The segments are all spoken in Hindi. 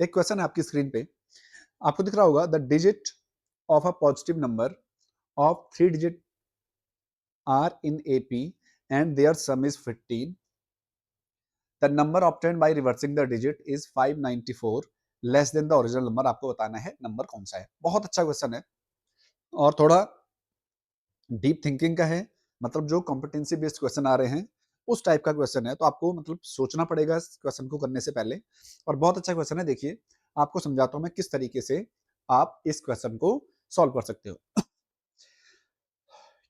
एक क्वेश्चन है आपकी स्क्रीन पे, आपको दिख रहा होगा the digit of a positive number of 3 digit are in AP and their sum is 15. The number obtained by reversing the digit is 594 less than the original number. आपको बताना है नंबर कौन सा है. बहुत अच्छा क्वेश्चन है और थोड़ा डीप थिंकिंग का है, मतलब जो कॉम्पिटेंसी बेस्ड क्वेश्चन आ रहे हैं उस टाइप का क्वेश्चन है. तो आपको मतलब सोचना पड़ेगा इस क्वेश्चन को करने से पहले. और बहुत अच्छा क्वेश्चन है. देखिए आपको समझाता हूं मैं किस तरीके से आप इस क्वेश्चन को सॉल्व कर सकते हो.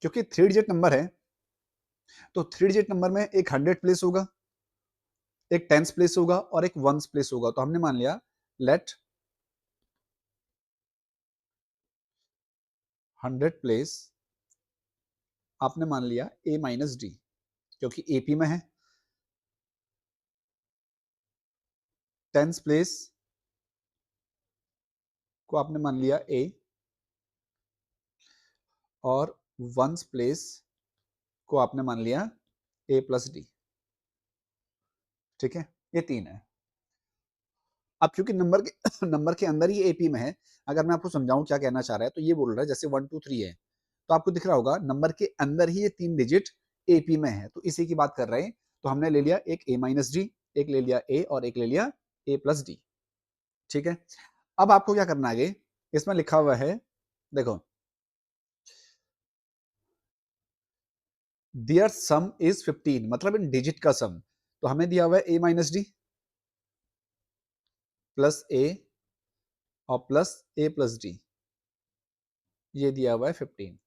क्योंकि 3 डिजिट नंबर है तो 3 डिजिट नंबर में एक 100 प्लेस होगा, एक टेंस प्लेस होगा और एक वंस प्लेस होगा. तो हमने मान लिया लेट 100 प्लेस, आपने मान लिया a माइनस डी क्योंकि एपी में है. टेंस प्लेस को आपने मान लिया a और वंस प्लेस को आपने मान लिया a प्लस डी. ठीक है, ये 3 है. अब क्योंकि नंबर के नंबर के अंदर ही एपी में है, अगर मैं आपको समझाऊं क्या कहना चाह रहा है, तो ये बोल रहा है जैसे 1 2 3 है तो आपको दिख रहा होगा नंबर के अंदर ही ये 3 डिजिट एपी में है. तो इसी की बात कर रहे हैं. तो हमने ले लिया एक a माइनस डी, एक ले लिया a और एक ले लिया a प्लस डी. ठीक है, अब आपको क्या करना है आगे, इसमें लिखा हुआ है देखो दियर सम इज 15, मतलब इन डिजिट का सम. तो हमें दिया हुआ है a minus D plus a और प्लस a प्लस डी, ये दिया हुआ है 15.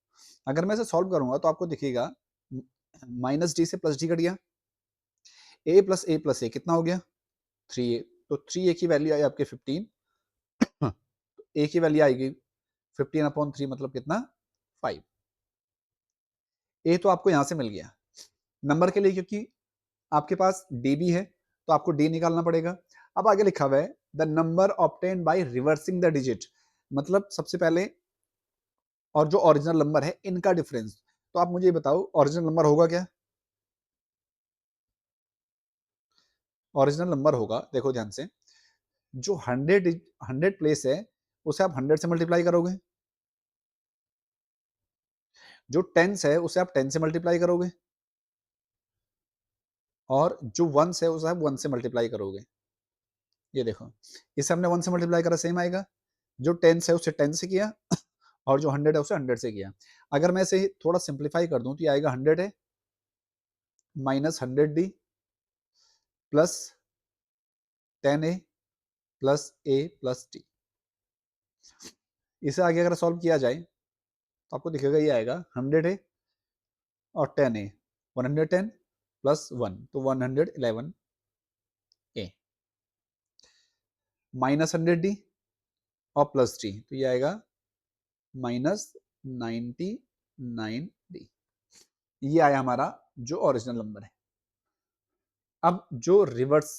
अगर मैं इसे सॉल्व करूंगा तो आपको दिखेगा माइनस डी से प्लस डी कट गया, ए प्लस ए कितना हो गया 3a. तो 3a की वैल्यू आई आपके 15, ए की वैल्यू आएगी 15/3 मतलब कितना 5. ए तो आपको यहां से मिल गया नंबर के लिए, क्योंकि आपके पास डी भी है तो आपको डी निकालना पड़ेगा. अब आगे लिखा हुआ है the number obtain bye reversing the digit, मतलब सबसे पहले और जो ओरिजिनल नंबर है इनका डिफरेंस. तो आप मुझे बताओ ओरिजिनल नंबर होगा क्या. ओरिजिनल नंबर होगा, देखो ध्यान से, जो 100 प्लेस है उसे आप 100 से मल्टीप्लाई करोगे, जो टेंस है उसे आप 10 से मल्टीप्लाई करोगे और जो वंस है उसे आप 1 से मल्टीप्लाई करोगे. ये देखो इसे हमने 1 से मल्टीप्लाई करा सेम आएगा, जो टेंस है उसे 10 से किया और जो 100 है उसे 100 से किया. अगर मैं इसे थोड़ा सिंप्लीफाई कर दूं तो ये आएगा 100 है minus 100d plus 10a plus a plus D. इसे आगे अगर सॉल्व किया जाए तो आपको दिखेगा ये आएगा 100a और 10a, 110 प्लस 1 तो 111a माइनस 100d और प्लस डी तो ये आएगा माइनस 99d. ये आया हमारा जो ओरिजिनल नंबर है. अब जो रिवर्स,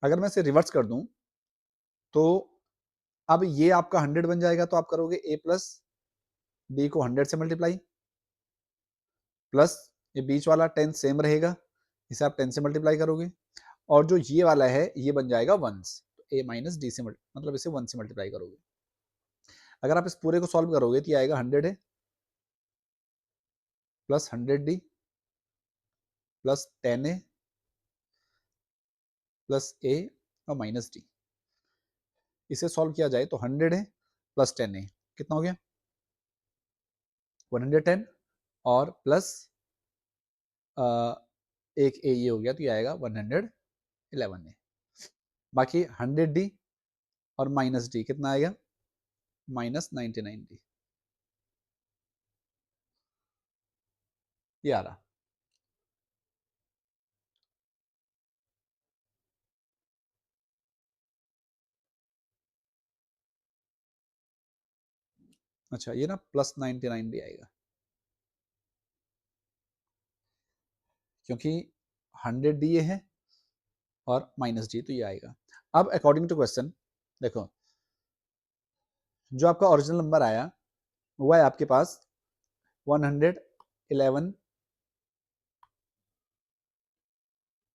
अगर मैं इसे रिवर्स कर दूं तो अब ये आपका 100 बन जाएगा. तो आप करोगे a प्लस बी को 100 से मल्टीप्लाई प्लस ये बीच वाला 10 सेम रहेगा, इसे आप 10 से मल्टीप्लाई करोगे और जो ये वाला है ये बन जाएगा वंस. तो a माइनस डी से मतलब इसे 1 से मल्टीप्लाई करोगे. अगर आप इस पूरे को सॉल्व करोगे तो ये आएगा 100 है plus 100d plus 10a plus a और माइनस डी. इसे सॉल्व किया जाए तो 100 है प्लस 10a कितना हो गया 110 और प्लस एक a ये हो गया तो ये आएगा 111a. बाकी 100d और माइनस डी कितना आएगा माइनस 99d. ये आ रहा. अच्छा ये ना प्लस 99d आएगा क्योंकि 100d ये है और माइनस डी तो ये आएगा. अब अकॉर्डिंग टू क्वेश्चन देखो जो आपका ओरिजिनल नंबर आया वो है आपके पास 111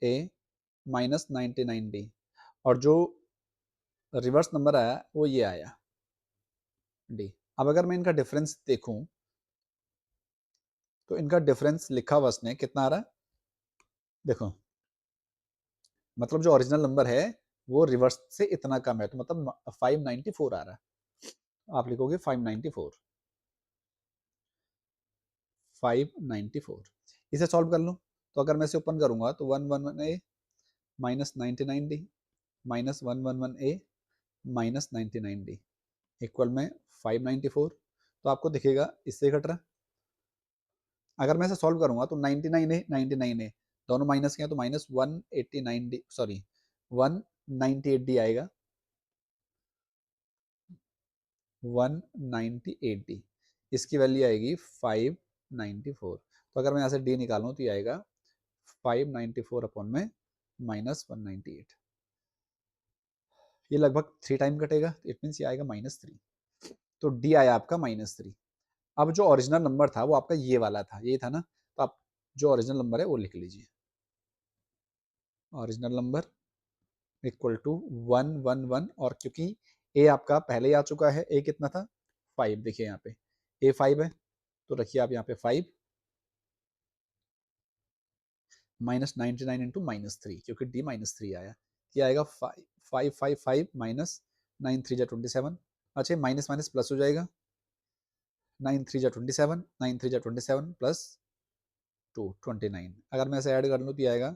a माइनस 99d और जो रिवर्स नंबर आया वो ये आया डी। अब अगर मैं इनका डिफरेंस देखूं तो इनका डिफरेंस लिखा हुआ उसने कितना आ रहा है, देखो मतलब जो ओरिजिनल नंबर है वो रिवर्स से इतना कम है, तो मतलब 594 आ रहा है। आप लिखोगे 594, 594। इसे सॉल्व कर लूँ तो अगर मैं इसे ओपन करूंगा तो 111a minus 99d minus 111a minus 99d equal में 594। तो आपको दिखेगा इससे घट रहा। अगर मैं इसे सॉल्व करूंगा तो 99a 99a दोनों माइनस के हैं तो माइनस 189d, सॉरी 198d आएगा, 198d। इसकी वैल्यू आएगी 594। तो अगर मैं यहाँ से d निकालूँ तो ये आएगा 594 अपॉन में माइनस 198। ये लगभग 3 टाइम कटेगा, इट मीन्स ये आएगा -3। तो d आया आपका -3। अब जो ओरिजिनल नंबर था वो आपका ये वाला था, ये था ना, तो आप जो ओरिजिनल नंबर है वो लिख लीजिए। ओरिजिनल नंबर इक्वल टू 111, और क्योंकि ए आपका पहले ही आ चुका है, ए कितना था 5, देखिए यहाँ पे ए 5 है तो रखिए आप यहाँ पे 5 माइनस 99 इंटू -3, क्योंकि डी -3 आया, ये आएगा 555 माइनस 9 3 जा 27। अच्छा माइनस माइनस प्लस हो जाएगा, 9 3 जा 27, 9 3 जा 27 प्लस 2 29। अगर मैं इसे ऐड कर लूँ तो ये आएगा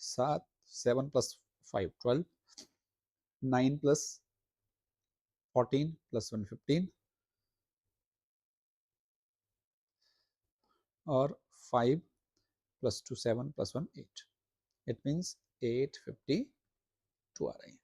7 7 प्लस 5 12, 9 प्लस 14 प्लस 1 15, और 5 प्लस 2 7 प्लस 1 8। इट मीन्स 852 आ रही है।